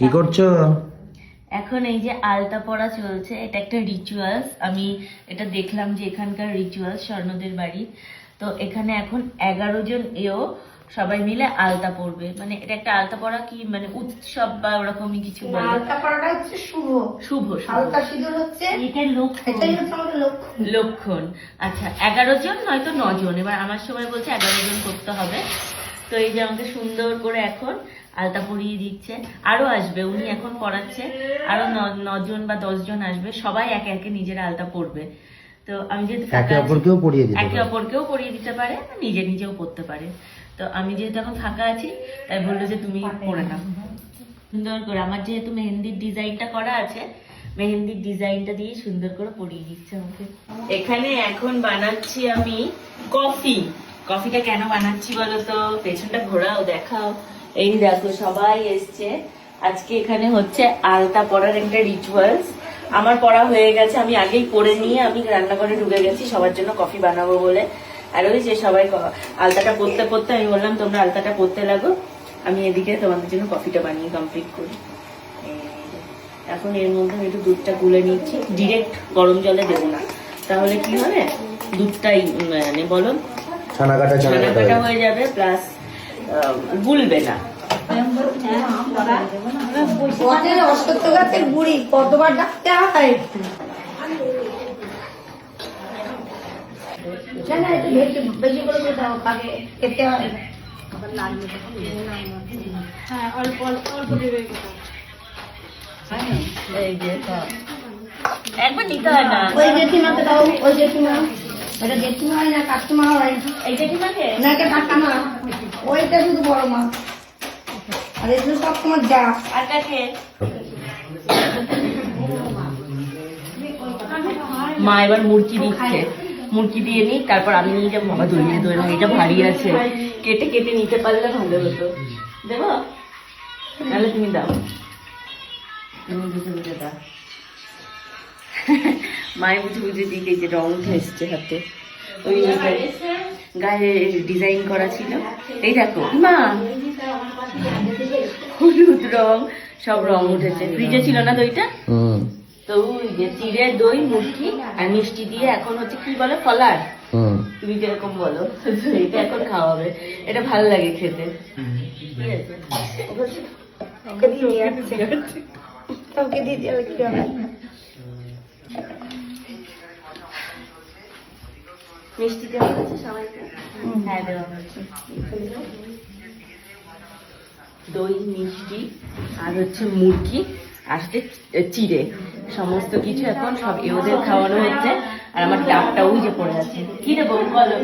কি করছো? এখন এই যে আলতা পরা চলছে, এটা একটা রিচুয়ালস। আমি এটা দেখলাম যে এখানকার রিচুয়ালস স্বর্ণদের বাড়ি। তো এখানে এখন 11 জন সবাই মিলে আলতা পরবে। মানে এটা একটা আলতা পরা কি মানে উৎসব বা ওরকমই কিছু বলে। আলতা পরাটা হচ্ছে শুভ। শুভ হালকা সিঁদুর হচ্ছে এটা লক্ষণ। এটাই হচ্ছে আমাদের লক্ষণ। লক্ষণ। আচ্ছা 11 জন নয়তো 9 জন, এবার আমার সময় বলছে 11 জন করতে হবে। তো এই যে আমাকে সুন্দর করে এখন আলতা পরিয়ে দিচ্ছে। আরো আসবে, উনি এখন পড়াচ্ছে, আরো 9 জন বা 10 জন আসবে, সবাই একে একে নিজের আলতা পরবে। তো আমি যেহেতু একে অপরকেও পরিয়ে দিতে একে পারে। অপরকেও পরিয়ে দিতে পারে, নিজে নিজেও পড়তে পারে। তো আমি যেহেতু এখন ফাঁকা আছি তাই বললো যে তুমি পড়ে নাও সুন্দর করে। আমার যেহেতু মেহেন্দির ডিজাইনটা করা আছে, মেহেন্দির ডিজাইনটা দিয়ে সুন্দর করে পরিয়ে দিচ্ছে আমাকে। এখানে এখন বানাচ্ছি আমি কফি। কফিটা কেন বানাচ্ছি বলো তো? পেছনটা ঘোরাও, দেখাও। এই দেখো সবাই এসছে আজকে। এখানে হচ্ছে আলতা পরার একটা রিচুয়ালস। আমার পড়া হয়ে গেছে, আমি আগেই পড়ে নিয়ে আমি রান্নাঘরে ঢুকে গেছি সবার জন্য কফি বানাবো বলে। আর ওই যে সবাই আলতাটা পড়তে পড়তে আমি বললাম তোমরা আলতাটা পড়তে লাগো, আমি এদিকে তোমাদের জন্য কফিটা বানিয়ে কমপ্লিট করি। এখন এর মধ্যে আমি একটু দুধটা গুলে নিচ্ছি, ডিরেক্ট গরম জলে দেবো না, তাহলে কি হবে দুধটাই মানে বলো ছানা কাটা হয়ে যাবে, প্লাস গুলবে না। অশ্বত্থ গাছের বুড়ি কতবার ডাকতে হয়। না একটু বেশি করে দাও, আগে খেতে হয়। হ্যাঁ অল্প অল্প অল্প দেবে। এই যে একবার নিতে হয় না। ওই জেঠিমাকে দাও, ওই জেঠিমা। এটা জেঠিমা হয় না কাকিমা হয়। এই জেঠিমাকে না এটা কাকিমা, ওইটা শুধু বড় মা, আর এগুলো সব তোমার যা। আর কাকে? মা এবার মুরগি দিচ্ছে, মুরগি দিয়ে নিই, তারপর আমি নিয়ে যাবো। বাবা দইয়ে দই না, এটা ভারী আছে, কেটে কেটে নিতে পারলে ভালো হতো। দেবো তাহলে তুমি দাও, তুমি বুঝে বুঝে দাও। মায়ের বুঝে বুঝে দিকে যে রং উঠে এসছে হাতে, ওই গায়ে ডিজাইন করা ছিল। এই দেখো মা, হলুদ রং, সব রং উঠেছে। ফ্রিজে ছিল না দইটা, তো ওই যে চিড়ে দই মুরগি আর মিষ্টি দিয়ে এখন হচ্ছে কি বলে ফলার, তুমি যেরকম বলো, এটা এখন খাওয়াবে। এটা ভালো লাগে খেতে। ওকে দিয়ে দিলে কি হবে? মিষ্টি দেওয়া হচ্ছে সবাইকে? হ্যাঁ দেওয়া হচ্ছে। দই মিষ্টি আর হচ্ছে মুরগি আর হচ্ছে চিড়ে, সমস্ত কিছু এখন সব ওদের খাওয়ানো হচ্ছে। আর আমার ডাবটা ওই যে পড়ে আছে, কি দেবো বলো?